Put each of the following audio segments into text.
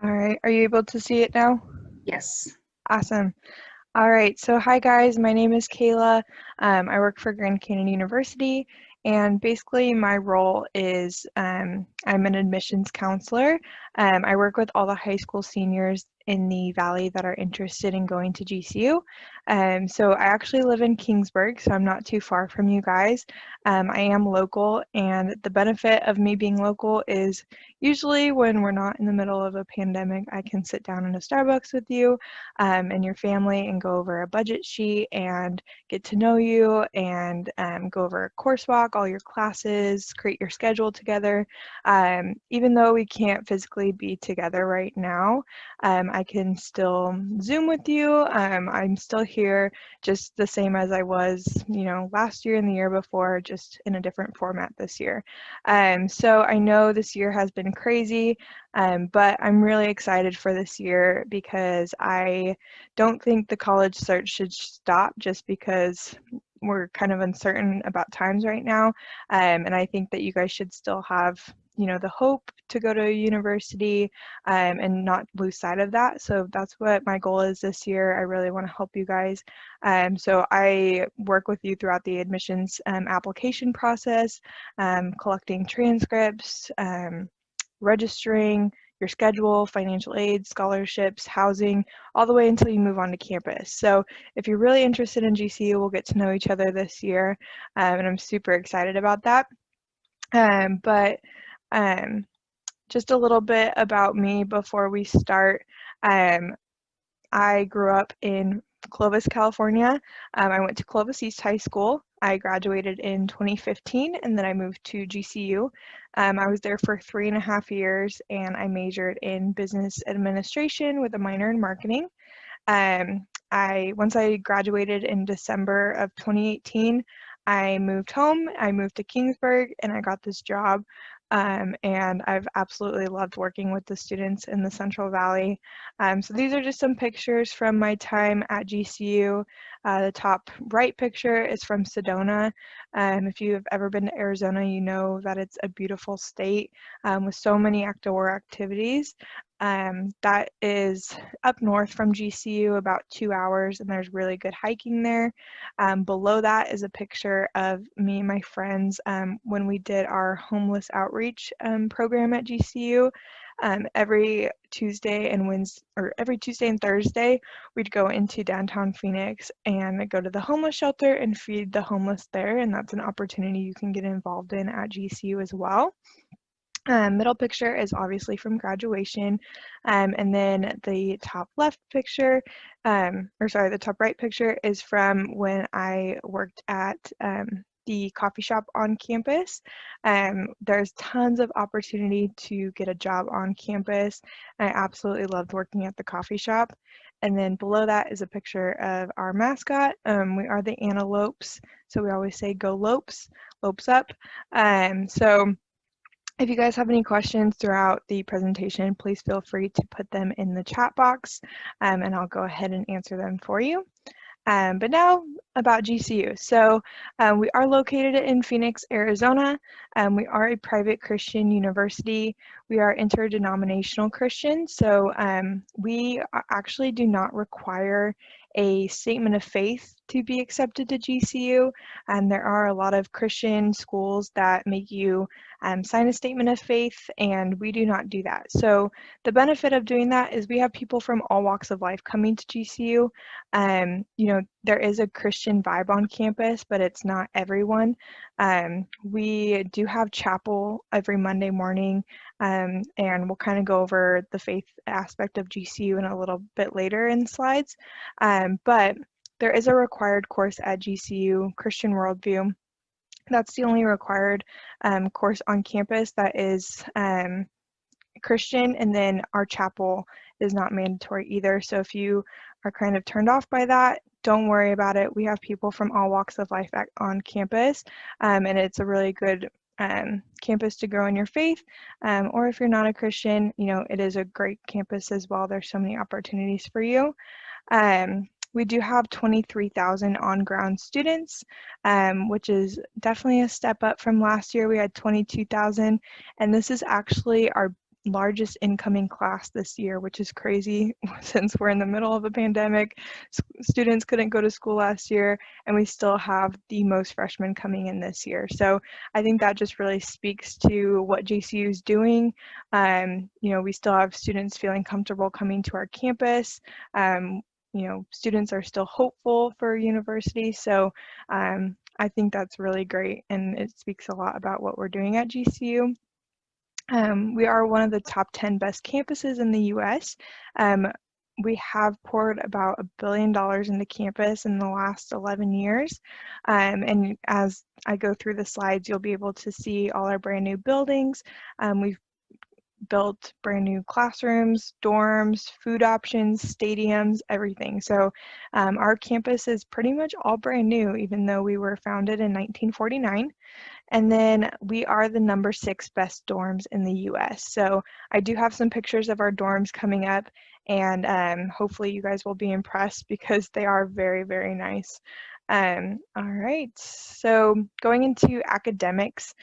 All right, are you able to see it now? Yes. Awesome. All right, so hi guys, my name is Kayla. I work for Grand Canyon University, and basically my role is I'm an admissions counselor. I work with all the high school seniors in the Valley that are interested in going to GCU. So I actually live in Kingsburg, so I'm not too far from you guys. I am local, and the benefit of me being local is usually when we're not in the middle of a pandemic, I can sit down in a Starbucks with you and your family and go over a budget sheet and get to know you and go over a course walk, all your classes, create your schedule together. Even though we can't physically be together right now, I can still Zoom with you. I'm still here just the same as I was, last year and the year before, just in a different format this year. So I know this year has been crazy. But I'm really excited for this year because I don't think the college search should stop just because we're kind of uncertain about times right now. And I think that you guys should still have, the hope to go to a university and not lose sight of that. So that's what my goal is this year. I really want to help you guys. So I work with you throughout the admissions application process, collecting transcripts, registering, your schedule, financial aid, scholarships, housing, all the way until you move on to campus. So if you're really interested in GCU, we'll get to know each other this year, and I'm super excited about that. But um, just a little bit about me before we start. Um, I grew up in Clovis, California. I went to Clovis East High School. I graduated in 2015 and then I moved to GCU. I was there for 3.5 years and I majored in business administration with a minor in marketing. Once I graduated in December of 2018, I moved home. I moved to Kingsburg and I got this job. And I've absolutely loved working with the students in the Central Valley. So these are just some pictures from my time at GCU. The top right picture is from Sedona. If you have ever been to Arizona, you know that it's a beautiful state with so many outdoor activities. That is up north from GCU, about 2 hours, and there's really good hiking there. Below that is a picture of me and my friends when we did our homeless outreach program at GCU. Every Tuesday and Wednesday, or every Tuesday and Thursday, we'd go into downtown Phoenix and go to the homeless shelter and feed the homeless there, and that's an opportunity you can get involved in at GCU as well. Middle picture is obviously from graduation, and then the top left picture, or sorry, the top right picture is from when I worked at the coffee shop on campus. There's tons of opportunity to get a job on campus. I absolutely loved working at the coffee shop. And then below that is a picture of our mascot. We are the Antelopes, so we always say go Lopes, Lopes up. So if you guys have any questions throughout the presentation, please feel free to put them in the chat box, and I'll go ahead and answer them for you. But now about GCU. So we are located in Phoenix, Arizona. We are a private Christian university. We are interdenominational Christian. So we actually do not require a statement of faith to be accepted to GCU. And there are a lot of Christian schools that make you sign a statement of faith, and we do not do that. So the benefit of doing that is we have people from all walks of life coming to GCU. There is a Christian vibe on campus, but it's not everyone. We do have chapel every Monday morning, and we'll kind of go over the faith aspect of GCU in a little bit later in slides. But there is a required course at GCU, Christian Worldview. That's the only required course on campus that is Christian, and then our chapel is not mandatory either. So if you are kind of turned off by that, don't worry about it. We have people from all walks of life on campus, and it's a really good campus to grow in your faith. Or if you're not a Christian, it is a great campus as well. There's so many opportunities for you. We do have 23,000 on-ground students, which is definitely a step up from last year. We had 22,000, and this is actually our largest incoming class this year, which is crazy since we're in the middle of a pandemic. Students couldn't go to school last year, and we still have the most freshmen coming in this year. So I think that just really speaks to what JCU is doing. We still have students feeling comfortable coming to our campus. Students are still hopeful for university. So I think that's really great, and it speaks a lot about what we're doing at GCU. We are one of the top 10 best campuses in the US. We have poured about $1 billion into campus in the last 11 years. And as I go through the slides, you'll be able to see all our brand new buildings. We've built brand new classrooms, dorms, food options, stadiums, everything. So our campus is pretty much all brand new, even though we were founded in 1949. And then we are the number 6 best dorms in the US. So I do have some pictures of our dorms coming up, and hopefully you guys will be impressed because they are very, very nice. All right, so going into academics,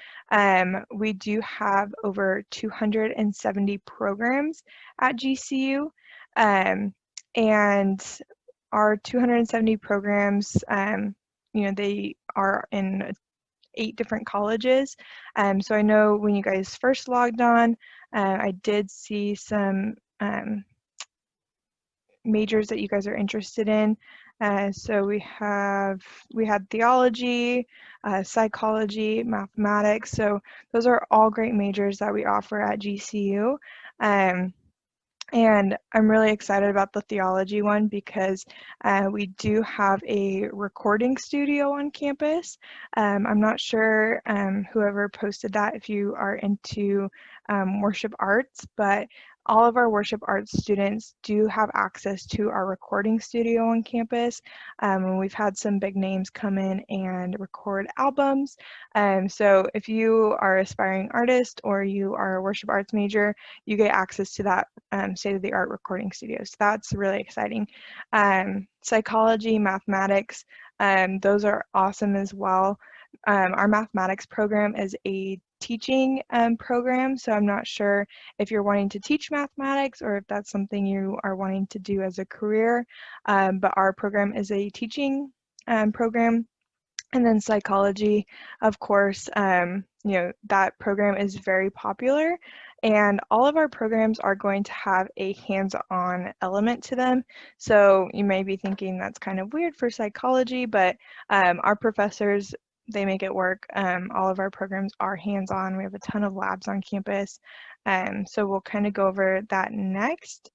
we do have over 270 programs at GCU, and our 270 programs, they are in 8 different colleges. So I know when you guys first logged on, I did see some majors that you guys are interested in. So we had theology, psychology, mathematics. So those are all great majors that we offer at GCU. And I'm really excited about the theology one because we do have a recording studio on campus. I'm not sure whoever posted that if you are into worship arts, but all of our worship arts students do have access to our recording studio on campus. And we've had some big names come in and record albums. So if you are an aspiring artist or you are a worship arts major, you get access to that state-of-the-art recording studio. So that's really exciting. Psychology, mathematics, those are awesome as well. Our mathematics program is a teaching program, so I'm not sure if you're wanting to teach mathematics or if that's something you are wanting to do as a career, but our program is a teaching program. And then psychology, of course, that program is very popular, and all of our programs are going to have a hands-on element to them. So you may be thinking that's kind of weird for psychology, but our professors, they make it work. All of our programs are hands-on. We have a ton of labs on campus. So we'll kind of go over that next.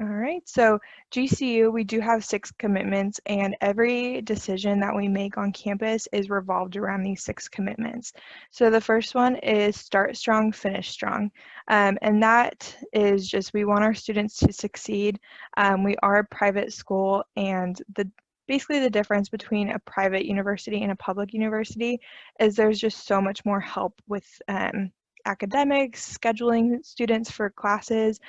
All right, so GCU, we do have 6 commitments, and every decision that we make on campus is revolved around these 6 commitments. So the first one is start strong, finish strong. And that is just, we want our students to succeed. We are a private school, and basically the difference between a private university and a public university is there's just so much more help with academics, scheduling students for classes.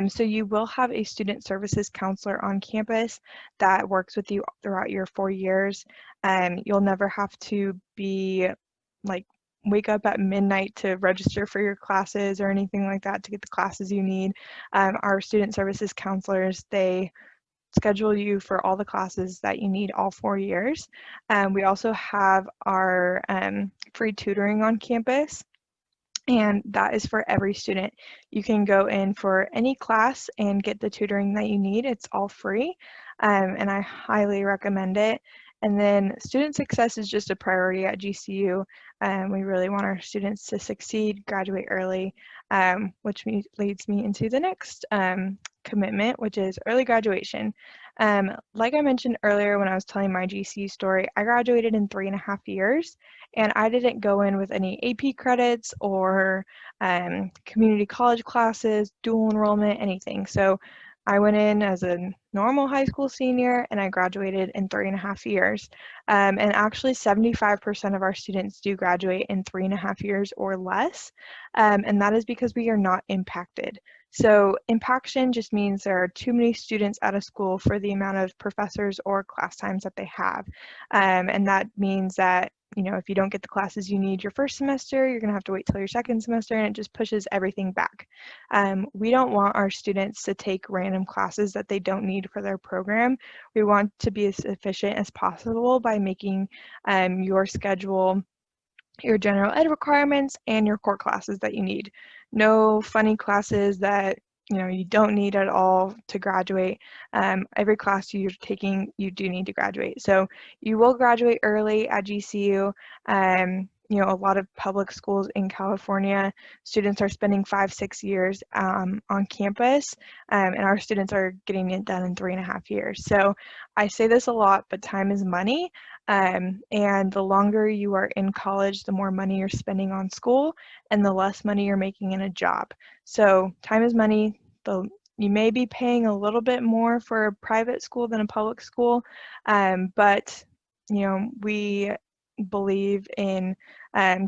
So you will have a student services counselor on campus that works with you throughout your 4 years. You'll never have to be wake up at midnight to register for your classes or anything like that to get the classes you need. Our student services counselors, they schedule you for all the classes that you need all 4 years. We also have our free tutoring on campus, and that is for every student. You can go in for any class and get the tutoring that you need. It's all free, and I highly recommend it. And then student success is just a priority at GCU. We really want our students to succeed, graduate early, which leads me into the next commitment, which is early graduation. Like I mentioned earlier when I was telling my GCU story, I graduated in 3.5 years, and I didn't go in with any AP credits or community college classes, dual enrollment, anything. So I went in as a normal high school senior, and I graduated in 3.5 years. And actually 75% of our students do graduate in 3.5 years or less. And that is because we are not impacted. So impaction just means there are too many students at a school for the amount of professors or class times that they have. And that means that if you don't get the classes you need your first semester, you're going to have to wait till your second semester, and it just pushes everything back. We don't want our students to take random classes that they don't need for their program. We want to be as efficient as possible by making your schedule, your general ed requirements, and your core classes that you need. No funny classes that you don't need at all to graduate. Every class you're taking, you do need to graduate. So you will graduate early at GCU. A lot of public schools in California, students are spending 5-6 years on campus, and our students are getting it done in 3.5 years. So I say this a lot, but time is money. And the longer you are in college, the more money you're spending on school and the less money you're making in a job. So time is money. You may be paying a little bit more for a private school than a public school, but we believe in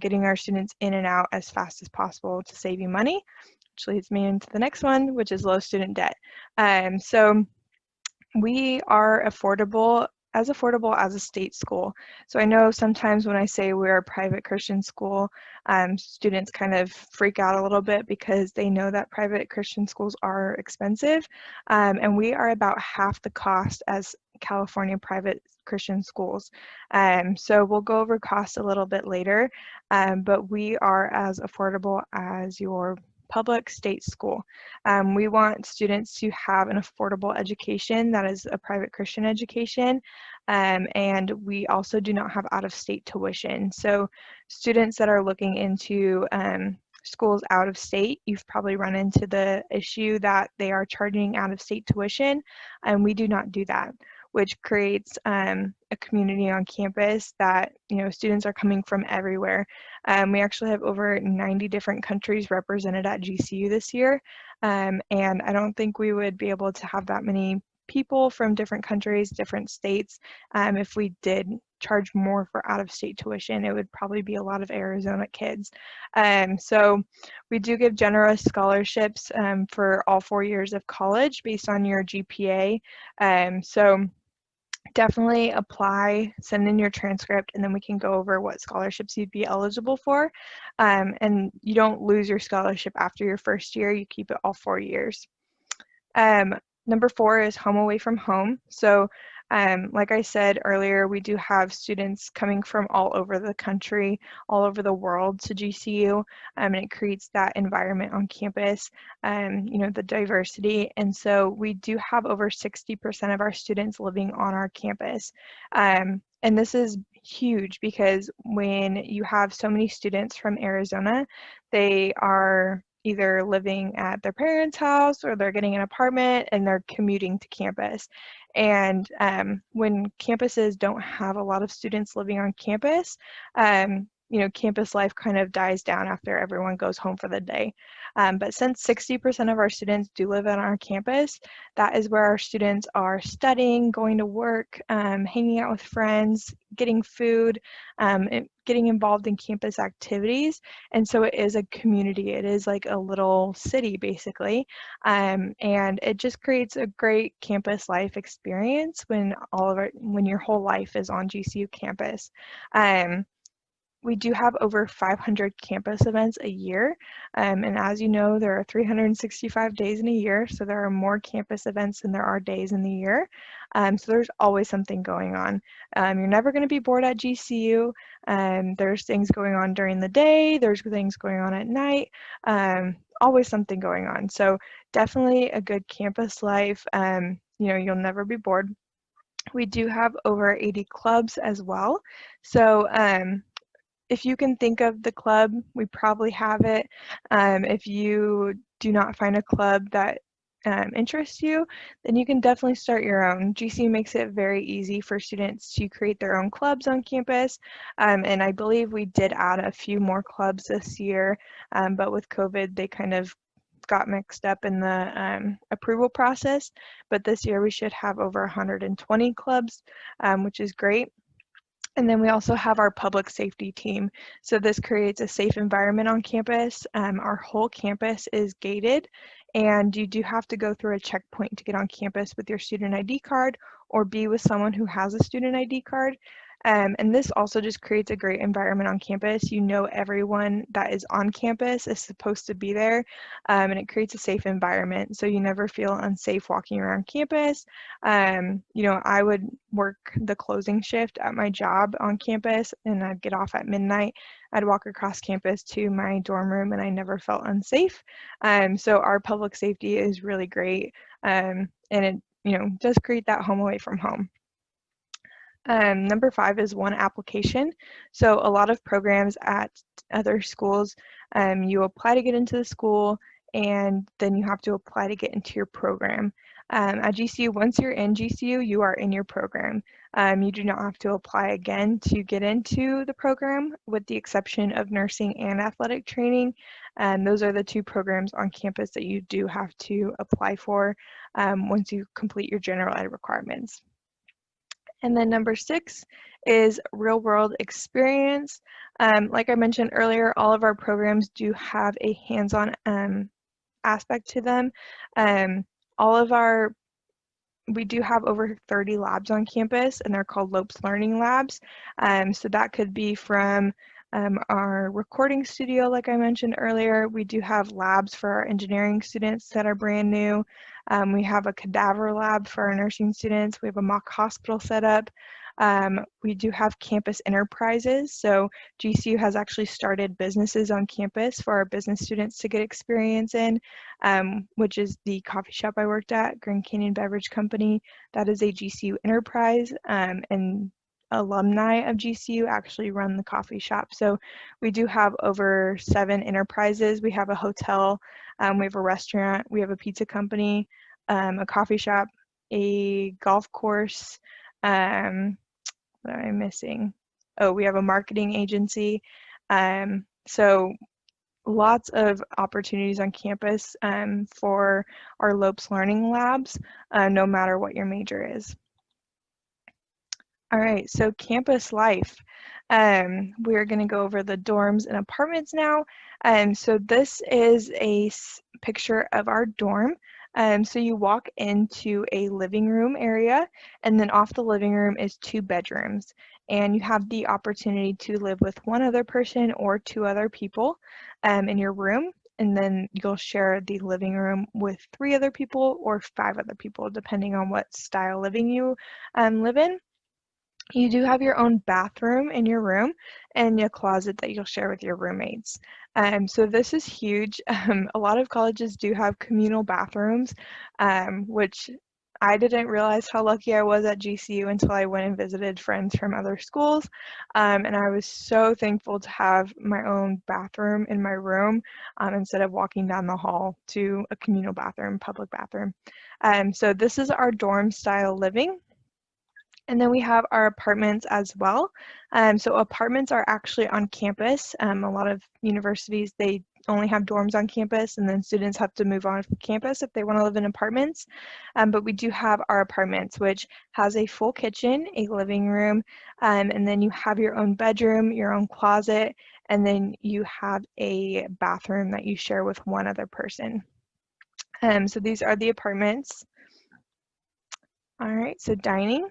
getting our students in and out as fast as possible to save you money, which leads me into the next one, which is low student debt. So we are affordable as a state school. So I know sometimes when I say we're a private Christian school, students kind of freak out a little bit because they know that private Christian schools are expensive, and we are about half the cost as California private Christian schools. So we'll go over cost a little bit later, but we are as affordable as your public state school. We want students to have an affordable education that is a private Christian education, and we also do not have out-of-state tuition. So students that are looking into schools out of state, you've probably run into the issue that they are charging out-of-state tuition, and we do not do that, which creates a community on campus that students are coming from everywhere. We actually have over 90 different countries represented at GCU this year, and I don't think we would be able to have that many people from different countries, different states. If we did charge more for out-of-state tuition, it would probably be a lot of Arizona kids. So we do give generous scholarships for all 4 years of college based on your GPA. So definitely apply, send in your transcript, and then we can go over what scholarships you'd be eligible for. And you don't lose your scholarship after your first year, you keep it all 4 years. Number 4 is home away from home. So like I said earlier, we do have students coming from all over the country, all over the world to GCU, and it creates that environment on campus, the diversity. And so we do have over 60% of our students living on our campus. And this is huge because when you have so many students from Arizona, they are either living at their parents' house or they're getting an apartment and they're commuting to campus. And when campuses don't have a lot of students living on campus, campus life kind of dies down after everyone goes home for the day. But since 60% of our students do live on our campus, that is where our students are studying, going to work, hanging out with friends, getting food, getting involved in campus activities. And so it is a community. It is like a little city, basically. And it just creates a great campus life experience when your whole life is on GCU campus. We do have over 500 campus events a year, and as you know, there are 365 days in a year, so there are more campus events than there are days in the year. So there's always something going on. You're never going to be bored at GCU. There's things going on during the day, there's things going on at night, always something going on. So definitely a good campus life. You'll never be bored. We do have over 80 clubs as well. So if you can think of the club, we probably have it. If you do not find a club that interests you, then you can definitely start your own. GCU makes it very easy for students to create their own clubs on campus, and I believe we did add a few more clubs this year, but with COVID, they kind of got mixed up in the approval process, but this year we should have over 120 clubs, which is great. And then we also have our public safety team. So this creates a safe environment on campus. Our whole campus is gated, and you do have to go through a checkpoint to get on campus with your student ID card or be with someone who has a student ID card. And this also just creates a great environment on campus. You know everyone that is on campus is supposed to be there, and it creates a safe environment. So you never feel unsafe walking around campus. You know, I would work the closing shift at my job on campus, and I'd get off at midnight. I'd walk across campus to my dorm room, and I never felt unsafe. So our public safety is really great, and it, you know, does create that home away from home. Number 5 is one application. So a lot of programs at other schools, you apply to get into the school, and then you have to apply to get into your program. At GCU, once you're in GCU, you are in your program. You do not have to apply again to get into the program, with the exception of nursing and athletic training. Those are the 2 programs on campus that you do have to apply for once you complete your general ed requirements. And then number 6 is real world experience. Like I mentioned earlier, all of our programs do have a hands-on aspect to them. All of our We do have over 30 labs on campus, and they're called Lopes Learning Labs. So that could be from our recording studio, like I mentioned earlier. We do have labs for our engineering students that are brand new. We have a cadaver lab for our nursing students. We have a mock hospital set up. We do have campus enterprises. So GCU has actually started businesses on campus for our business students to get experience in, which is the coffee shop I worked at, Grand Canyon Beverage Company. That is a GCU enterprise, and alumni of GCU actually run the coffee shop. So we do have over 7 enterprises. We have a hotel, we have a restaurant, we have a pizza company, a coffee shop, a golf course. What am I missing? Oh, we have a marketing agency. So lots of opportunities on campus for our Lopes Learning Labs, no matter what your major is. All right, so campus life. We're going to go over the dorms and apartments now. So this is a picture of our dorm. So you walk into a living room area, and then off the living room is 2 bedrooms. And you have the opportunity to live with 1 other person or 2 other people in your room. And then you'll share the living room with 3 other people or 5 other people, depending on what style living you live in. You do have your own bathroom in your room and a closet that you'll share with your roommates. So this is huge. A lot of colleges do have communal bathrooms, which I didn't realize how lucky I was at GCU until I went and visited friends from other schools. And I was so thankful to have my own bathroom in my room instead of walking down the hall to a communal bathroom, public bathroom. So this is our dorm style living. And then we have our apartments as well. So apartments are actually on campus. A lot of universities, they only have dorms on campus, and then students have to move on from campus if they want to live in apartments. But we do have our apartments, which has a full kitchen, a living room, and then you have your own bedroom, your own closet, and then you have a bathroom that you share with 1 other person. So these are the apartments. All right, so dining.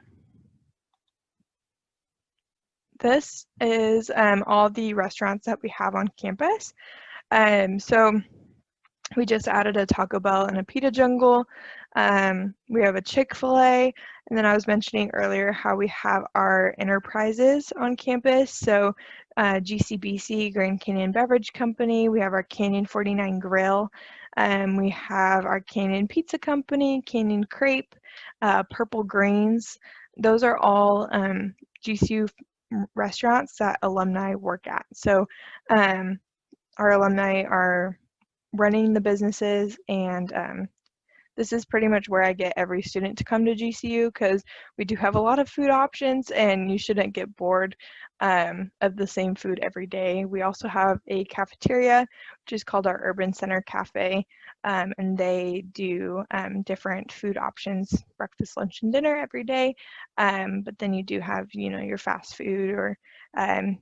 This is all the restaurants that we have on campus. So we just added a Taco Bell and a Pita Jungle. We have a Chick-fil-A, and then I was mentioning earlier how we have our enterprises on campus. So GCBC, Grand Canyon Beverage Company. We have our Canyon 49 Grill. We have our Canyon Pizza Company, Canyon Crepe, Purple Grains. Those are all GCU restaurants that alumni work at. So our alumni are running the businesses, and this is pretty much where I get every student to come to GCU, because we do have a lot of food options and you shouldn't get bored of the same food every day. We also have a cafeteria, which is called our Urban Center Cafe, and they do different food options, breakfast, lunch, and dinner every day. But then you do have, you know, your fast food or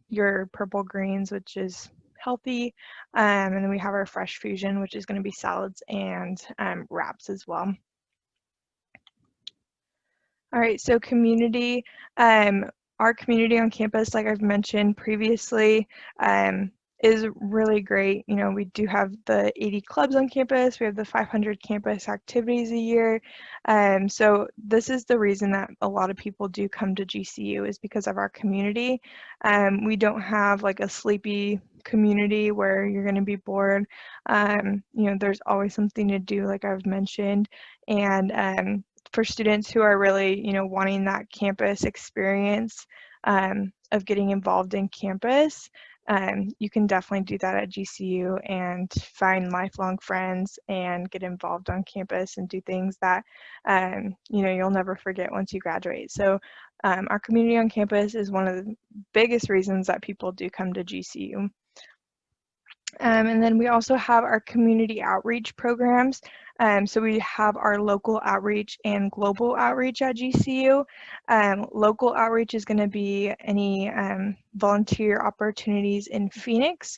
your Purple Greens, which is healthy, and then we have our Fresh Fusion, which is going to be salads and wraps as well. All right, so community. Our community on campus, like I've mentioned previously, is really great. You know, we do have the 80 clubs on campus. We have the 500 campus activities a year. So this is the reason that a lot of people do come to GCU is because of our community. We don't have like a sleepy community where you're going to be bored. You know, there's always something to do, like I've mentioned. And for students who are really, you know, wanting that campus experience of getting involved in campus, you can definitely do that at GCU and find lifelong friends and get involved on campus and do things that, you know, you'll never forget once you graduate. So our community on campus is one of the biggest reasons that people do come to GCU. And then we also have our community outreach programs. So we have our local outreach and global outreach at GCU. Local outreach is going to be any volunteer opportunities in Phoenix.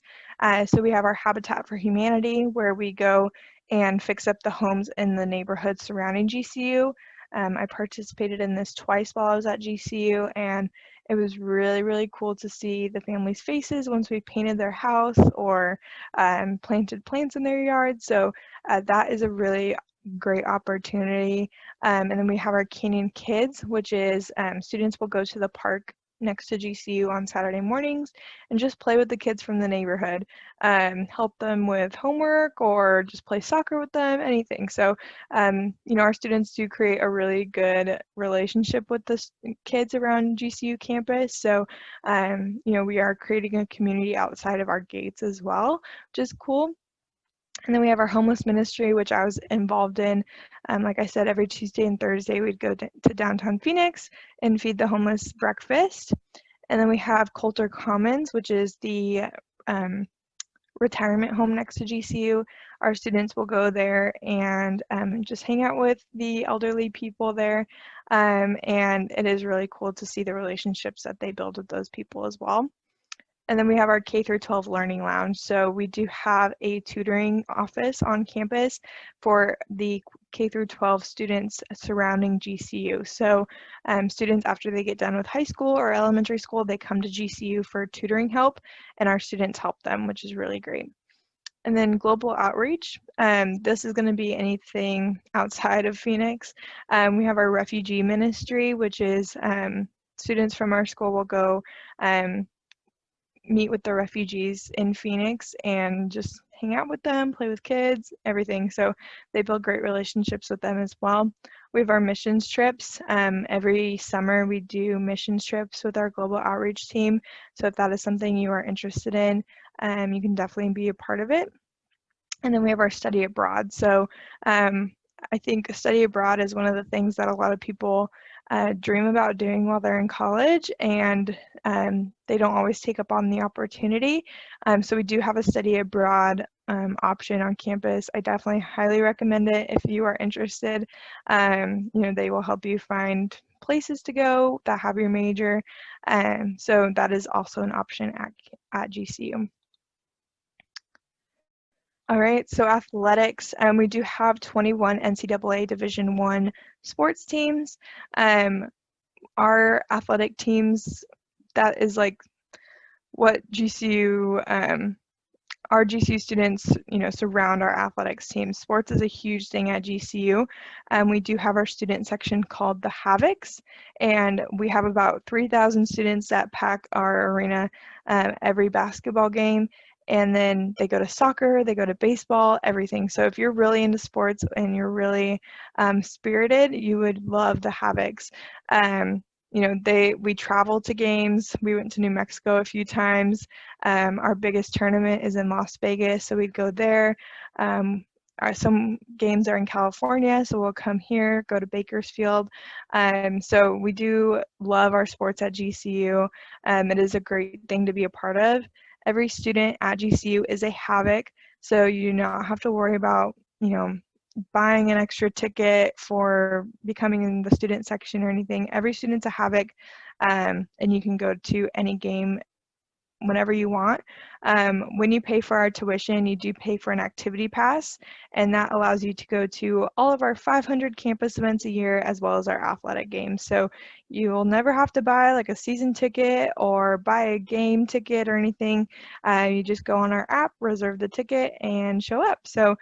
So we have our Habitat for Humanity, where we go and fix up the homes in the neighborhood surrounding GCU. I participated in this twice while I was at GCU, and it was really, really cool to see the families' faces once we painted their house or planted plants in their yard. So that is a really great opportunity. And then we have our Canyon Kids, which is students will go to the park next to GCU on Saturday mornings and just play with the kids from the neighborhood, help them with homework or just play soccer with them, anything. So, you know, our students do create a really good relationship with the kids around GCU campus. So, you know, we are creating a community outside of our gates as well, which is cool. And then we have our homeless ministry, which I was involved in. Like I said, every Tuesday and Thursday, we'd go to downtown Phoenix and feed the homeless breakfast. And then we have Coulter Commons, which is the retirement home next to GCU. Our students will go there and just hang out with the elderly people there. And it is really cool to see the relationships that they build with those people as well. And then we have our K through 12 Learning Lounge. So we do have a tutoring office on campus for the K through 12 students surrounding GCU. So students, after they get done with high school or elementary school, they come to GCU for tutoring help, and our students help them, which is really great. And then global outreach. This is going to be anything outside of Phoenix. We have our refugee ministry, which is students from our school will go meet with the refugees in Phoenix and just hang out with them, play with kids, everything. So they build great relationships with them as well. We have our missions trips. Every summer we do missions trips with our global outreach team. So if that is something you are interested in, you can definitely be a part of it. And then we have our study abroad. So I think study abroad is one of the things that a lot of people dream about doing while they're in college, and they don't always take up on the opportunity. So we do have a study abroad option on campus. I definitely highly recommend it if you are interested. You know, they will help you find places to go that have your major. So that is also an option at GCU. All right, so athletics, we do have 21 NCAA Division I sports teams. Our athletic teams, that is like what GCU, our GCU students, you know, surround our athletics team. Sports is a huge thing at GCU. We do have our student section called the Havocs, and we have about 3,000 students that pack our arena every basketball game. And then they go to soccer, they go to baseball, everything. So if you're really into sports and you're really spirited, you would love the Havocs. You know, we travel to games. We went to New Mexico a few times. Our biggest tournament is in Las Vegas, so we'd go there. Some games are in California, so we'll come here, go to Bakersfield. So we do love our sports at GCU. It is a great thing to be a part of. Every student at GCU is a Havoc, so you do not have to worry about, you know, buying an extra ticket for becoming in the student section or anything. Every student's a Havoc, and you can go to any game whenever you want. When you pay for our tuition, you do pay for an activity pass, and that allows you to go to all of our 500 campus events a year as well as our athletic games. So you will never have to buy like a season ticket or buy a game ticket or anything. You just go on our app, reserve the ticket, and show up. So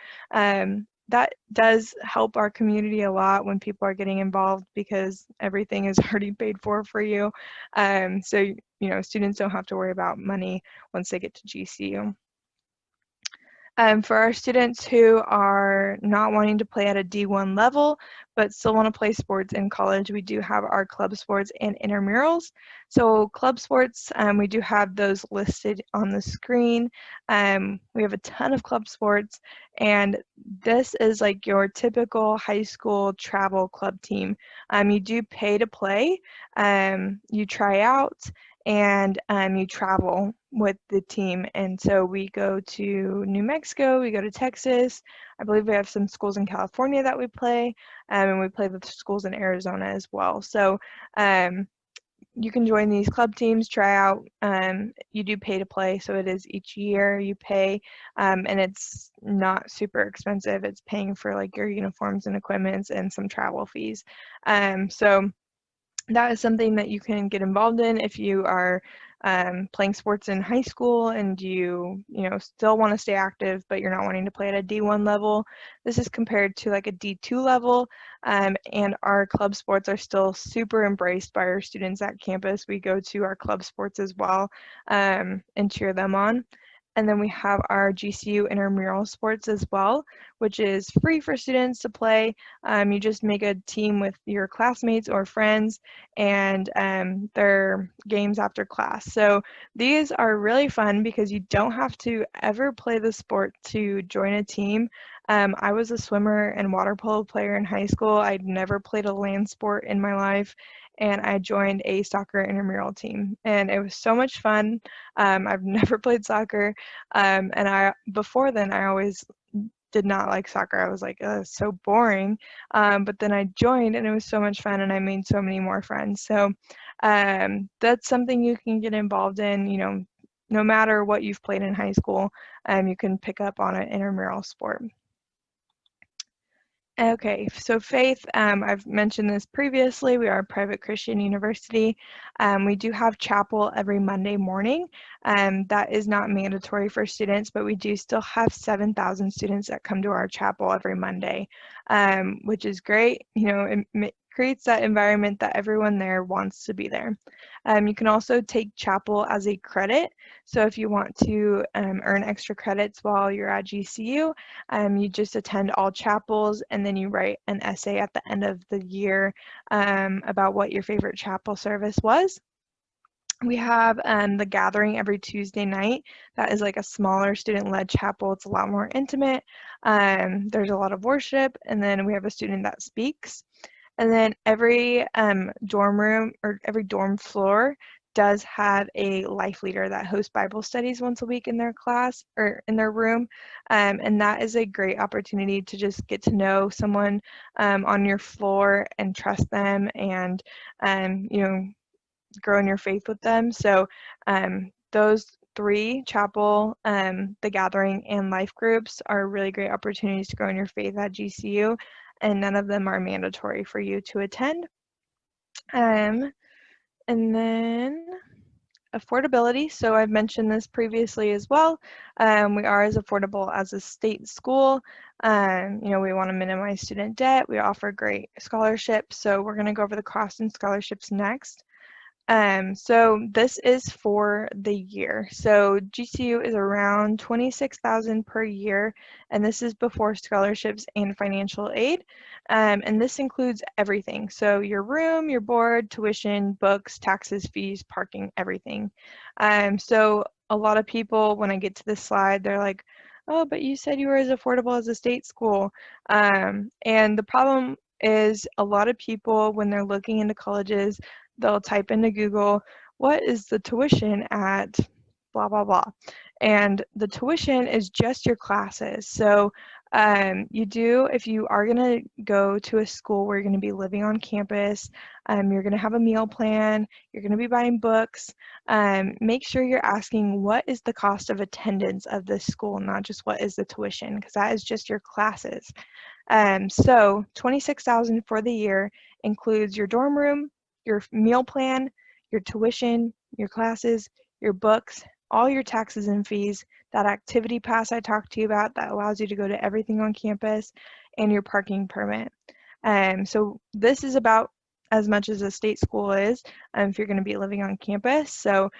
that does help our community a lot when people are getting involved because everything is already paid for you. So, students don't have to worry about money once they get to GCU. For our students who are not wanting to play at a D1 level, but still want to play sports in college, we do have our club sports and intramurals. So club sports, we do have those listed on the screen. We have a ton of club sports, and this is like your typical high school travel club team. You do pay to play, you try out, and you travel with the team. And so we go to New Mexico, we go to Texas. I believe we have some schools in California that we play, and we play with schools in Arizona as well. So you can join these club teams, try out. You do pay to play, so it is each year you pay, and it's not super expensive. It's paying for like your uniforms and equipment and some travel fees. So that is something that you can get involved in if you are playing sports in high school and you still want to stay active, but you're not wanting to play at a D1 level. This is compared to like a D2 level, and our club sports are still super embraced by our students at campus. We go to our club sports as well and cheer them on. And then we have our GCU intramural sports as well, which is free for students to play. You just make a team with your classmates or friends, and they're games after class. So these are really fun because you don't have to ever play the sport to join a team. I was a swimmer and water polo player in high school. I'd never played a land sport in my life, and I joined a soccer intramural team, and it was so much fun. I've never played soccer, and before then I always did not like soccer. I was like, oh, it's so boring. But then I joined and it was so much fun and I made so many more friends. So that's something you can get involved in, no matter what you've played in high school, you can pick up on an intramural sport. Okay, so faith, I've mentioned this previously, we are a private Christian university. We do have chapel every Monday morning. That is not mandatory for students, but we do still have 7,000 students that come to our chapel every Monday, which is great. It creates that environment that everyone there wants to be there. You can also take chapel as a credit. So if you want to earn extra credits while you're at GCU, you just attend all chapels and then you write an essay at the end of the year about what your favorite chapel service was. We have the gathering every Tuesday night. That is like a smaller student-led chapel. It's a lot more intimate. There's a lot of worship, and then we have a student that speaks. And then every dorm room or every dorm floor does have a life leader that hosts Bible studies once a week in their class or in their room. And that is a great opportunity to just get to know someone on your floor and trust them and, grow in your faith with them. So those three, chapel, the gathering, and life groups are really great opportunities to grow in your faith at GCU, and none of them are mandatory for you to attend. And then affordability. So I've mentioned this previously as well. We are as affordable as a state school. We want to minimize student debt. We offer great scholarships. So we're going to go over the costs and scholarships next. So this is for the year. So GCU is around $26,000 per year, and this is before scholarships and financial aid. And this includes everything. So your room, your board, tuition, books, taxes, fees, parking, everything. So a lot of people, when I get to this slide, they're like, oh, but you said you were as affordable as a state school. And the problem is a lot of people, when they're looking into colleges, they'll type into Google, what is the tuition at blah, blah, blah. And the tuition is just your classes. So You do, if you are going to go to a school where you're going to be living on campus, you're going to have a meal plan, you're going to be buying books, make sure you're asking what is the cost of attendance of this school, not just what is the tuition, because that is just your classes. So $26,000 for the year includes your dorm room, your meal plan, your tuition, your classes, your books, all your taxes and fees, that activity pass I talked to you about that allows you to go to everything on campus, and your parking permit. So this is about as much as a state school is if you're going to be living on campus. So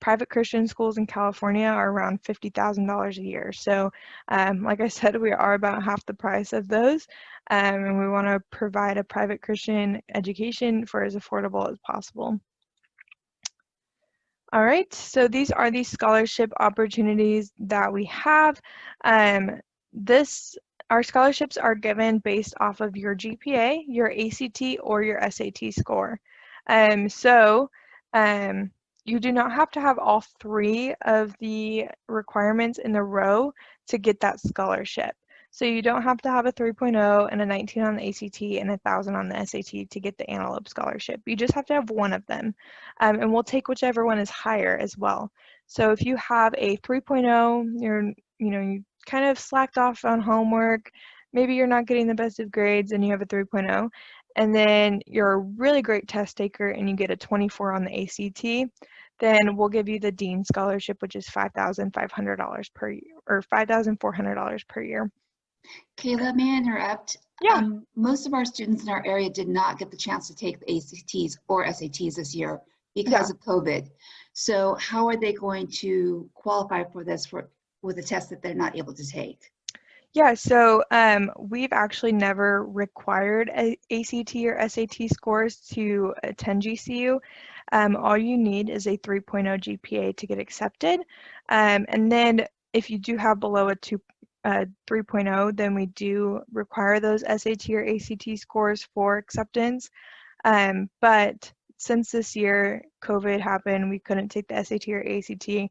private Christian schools in California are around $50,000 a year. So like I said, we are about half the price of those, and we want to provide a private Christian education for as affordable as possible. All right, so these are the scholarship opportunities that we have. Our scholarships are given based off of your GPA, your ACT, or your SAT score. So you do not have to have all three of the requirements in a row to get that scholarship. So you don't have to have a 3.0 and a 19 on the ACT and 1,000 on the SAT to get the Antelope Scholarship. You just have to have one of them. And we'll take whichever one is higher as well. So if you have a 3.0, you kind of slacked off on homework, maybe you're not getting the best of grades and you have a 3.0, and then you're a really great test taker and you get a 24 on the ACT, then we'll give you the Dean Scholarship, which is $5,500 per year, or $5,400 per year. Kayla, may I interrupt? Yeah. Most of our students in our area did not get the chance to take the ACTs or SATs this year because of COVID. So how are they going to qualify for this with a test that they're not able to take? Yeah, so we've actually never required ACT or SAT scores to attend GCU. All you need is a 3.0 GPA to get accepted. And then if you do have below a 3.0, then we do require those SAT or ACT scores for acceptance. But since this year COVID happened, we couldn't take the SAT or ACT.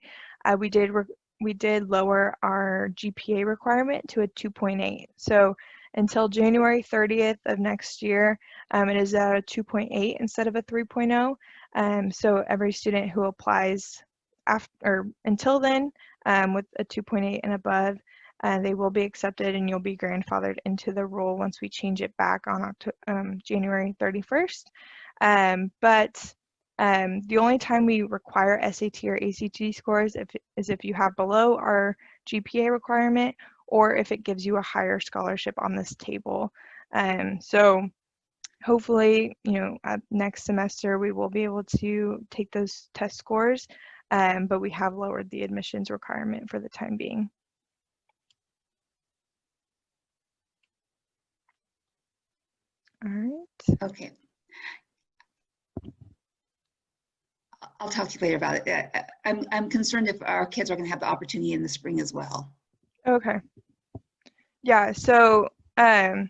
We did lower our GPA requirement to a 2.8. So until January 30th of next year, it is at a 2.8 instead of a 3.0. So every student who applies until then with a 2.8 and above, they will be accepted and you'll be grandfathered into the role once we change it back on January 31st. But the only time we require SAT or ACT scores is if you have below our GPA requirement or if it gives you a higher scholarship on this table. So hopefully, next semester we will be able to take those test scores, but we have lowered the admissions requirement for the time being. All right. Okay. I'll talk to you later about it. I'm concerned if our kids are going to have the opportunity in the spring as well. Okay. Yeah, so like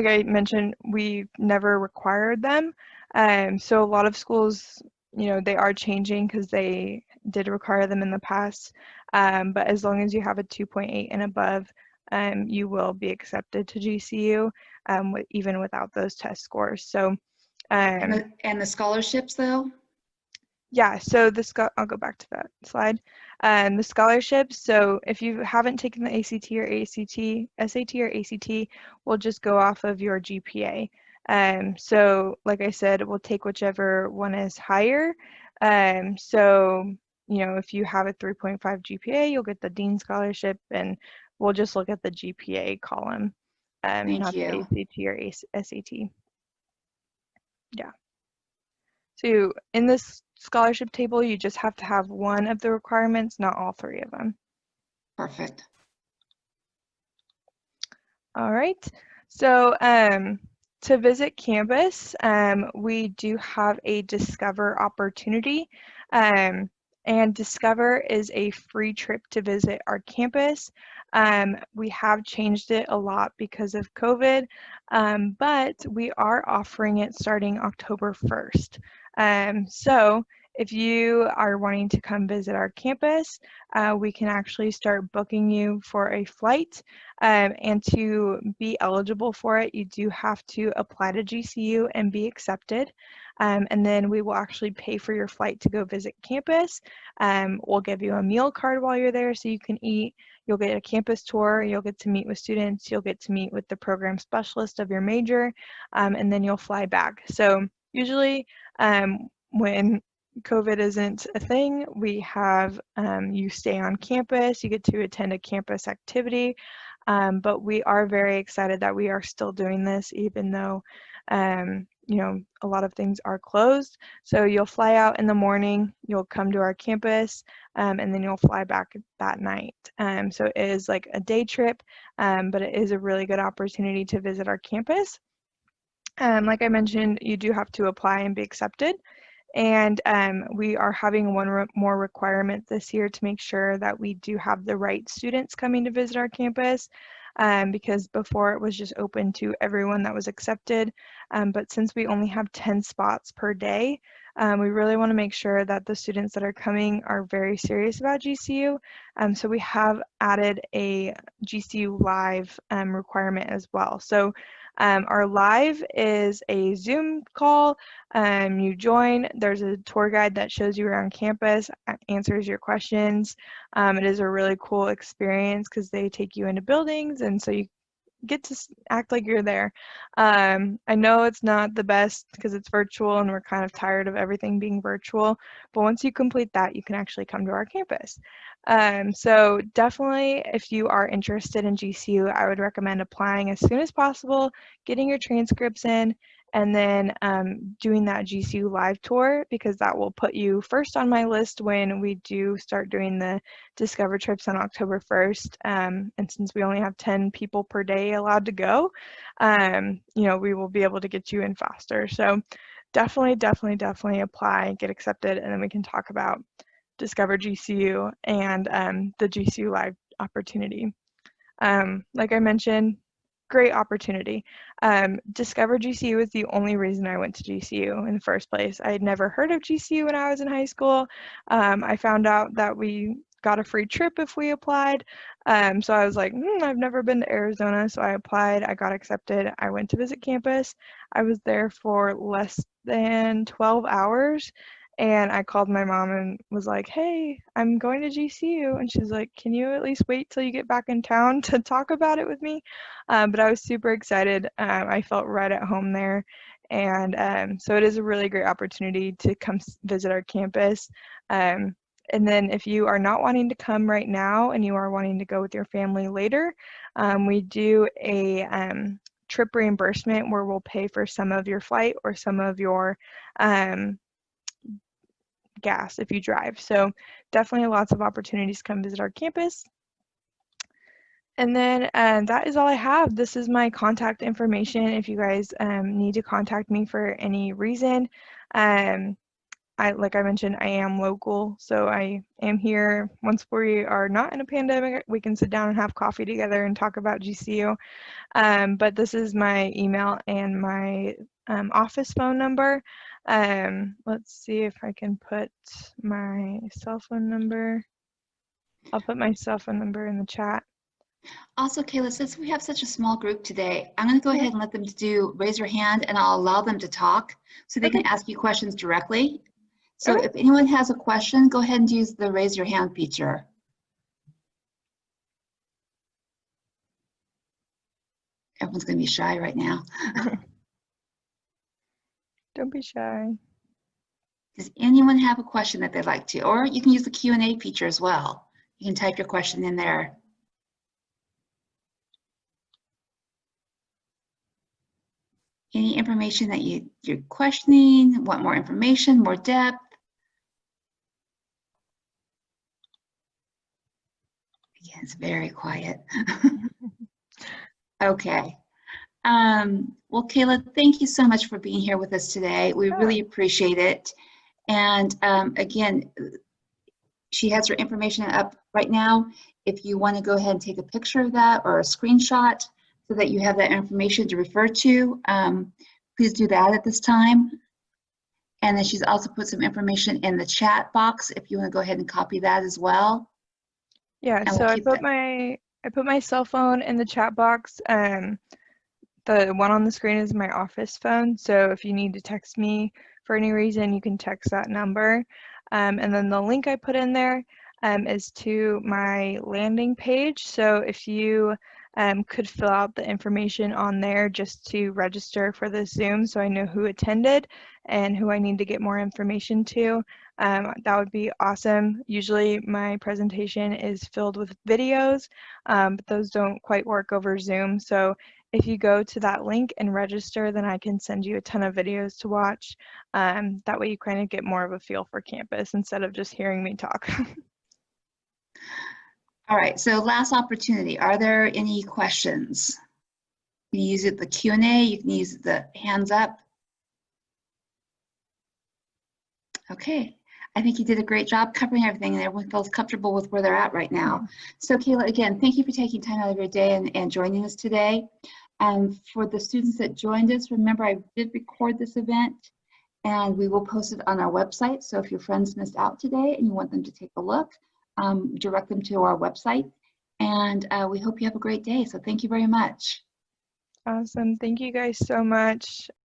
I mentioned, we've never required them. So a lot of schools, they are changing because they did require them in the past. But as long as you have a 2.8 and above, you will be accepted to GCU, even without those test scores. So, and the scholarships, though? Yeah, so I'll go back to that slide. The scholarships, so if you haven't taken the ACT or SAT or ACT, we'll just go off of your GPA. So like I said, we'll take whichever one is higher. So, if you have a 3.5 GPA, you'll get the Dean Scholarship, and we'll just look at the GPA column, not the ACT or SAT. Yeah. So in this scholarship table, you just have to have one of the requirements, not all three of them. Perfect. All right. So to visit campus, we do have a Discover opportunity. And Discover is a free trip to visit our campus. We have changed it a lot because of COVID, but we are offering it starting October 1st. So if you are wanting to come visit our campus, we can actually start booking you for a flight. And to be eligible for it, you do have to apply to GCU and be accepted. And then we will actually pay for your flight to go visit campus. We'll give you a meal card while you're there so you can eat. You'll get a campus tour, you'll get to meet with students, you'll get to meet with the program specialist of your major, and then you'll fly back. So usually when COVID isn't a thing, we have you stay on campus, you get to attend a campus activity, but we are very excited that we are still doing this even though you know, a lot of things are closed. So you'll fly out in the morning, you'll come to our campus, and then you'll fly back that night. So it is like a day trip, but it is a really good opportunity to visit our campus. Like I mentioned, you do have to apply and be accepted. And we are having one more requirement this year to make sure that we do have the right students coming to visit our campus, because before it was just open to everyone that was accepted. But since we only have 10 spots per day, we really want to make sure that the students that are coming are very serious about GCU. So we have added a GCU Live requirement as well. So our live is a Zoom call. You join, there's a tour guide that shows you around campus, answers your questions. It is a really cool experience because they take you into buildings and so you get to act like you're there. I know it's not the best because it's virtual and we're kind of tired of everything being virtual, but once you complete that, you can actually come to our campus. So definitely, if you are interested in GCU, I would recommend applying as soon as possible, getting your transcripts in, and then doing that GCU Live tour, because that will put you first on my list when we do start doing the Discover trips on October 1st. And since we only have 10 people per day allowed to go, you know, we will be able to get you in faster. So definitely apply, get accepted, and then we can talk about Discover GCU and the GCU Live opportunity. Like I mentioned, great opportunity. Discover GCU is the only reason I went to GCU in the first place. I had never heard of GCU when I was in high school. I found out that we got a free trip if we applied. So I was like, I've never been to Arizona. So I applied, I got accepted. I went to visit campus. I was there for less than 12 hours. And I called my mom and was like, hey, I'm going to GCU. And she's like, can you at least wait till you get back in town to talk about it with me? But I was super excited. I felt right at home there. And so it is a really great opportunity to come visit our campus. And then if you are not wanting to come right now and you are wanting to go with your family later, we do a trip reimbursement where we'll pay for some of your flight or some of your gas if you drive. So definitely lots of opportunities to come visit our campus. And then that is all I have. This is my contact information if you guys need to contact me for any reason. Like I mentioned, I am local, so I am here. Once we are not in a pandemic, we can sit down and have coffee together and talk about GCU. But this is my email and my office phone number. Let's see if I can put my cell phone number. I'll put my cell phone number in the chat. Also, Kayla, since we have such a small group today, I'm going to go ahead and let them raise your hand, and I'll allow them to talk so they can ask you questions directly. So if anyone has a question, go ahead and use the raise your hand feature. Everyone's going to be shy right now. Don't be shy. Does anyone have a question that they'd like to? Or you can use the Q&A feature as well. You can type your question in there. Any information that you're questioning, want more information, more depth? Again, it's very quiet. Okay. Well, Kayla, thank you so much for being here with us today. We really appreciate it. And again, she has her information up right now. If you want to go ahead and take a picture of that or a screenshot so that you have that information to refer to, please do that at this time. And then she's also put some information in the chat box if you want to go ahead and copy that as well. Yeah, And so we'll I keep put that. my cell phone in the chat box. The one on the screen is my office phone, so if you need to text me for any reason, you can text that number. And then the link I put in there is to my landing page. So if you could fill out the information on there just to register for the Zoom so I know who attended and who I need to get more information to, that would be awesome. Usually my presentation is filled with videos, but those don't quite work over Zoom. So if you go to that link and register, then I can send you a ton of videos to watch. That way you kind of get more of a feel for campus instead of just hearing me talk. All right, so last opportunity. Are there any questions? You can use it the Q&A, you can use the hands up. Okay, I think you did a great job covering everything and everyone feels comfortable with where they're at right now. So Kayla, again, thank you for taking time out of your day and joining us today. For the students that joined us, remember I did record this event and we will post it on our website. So if your friends missed out today and you want them to take a look, direct them to our website. And we hope you have a great day. So thank you very much. Awesome. Thank you guys so much.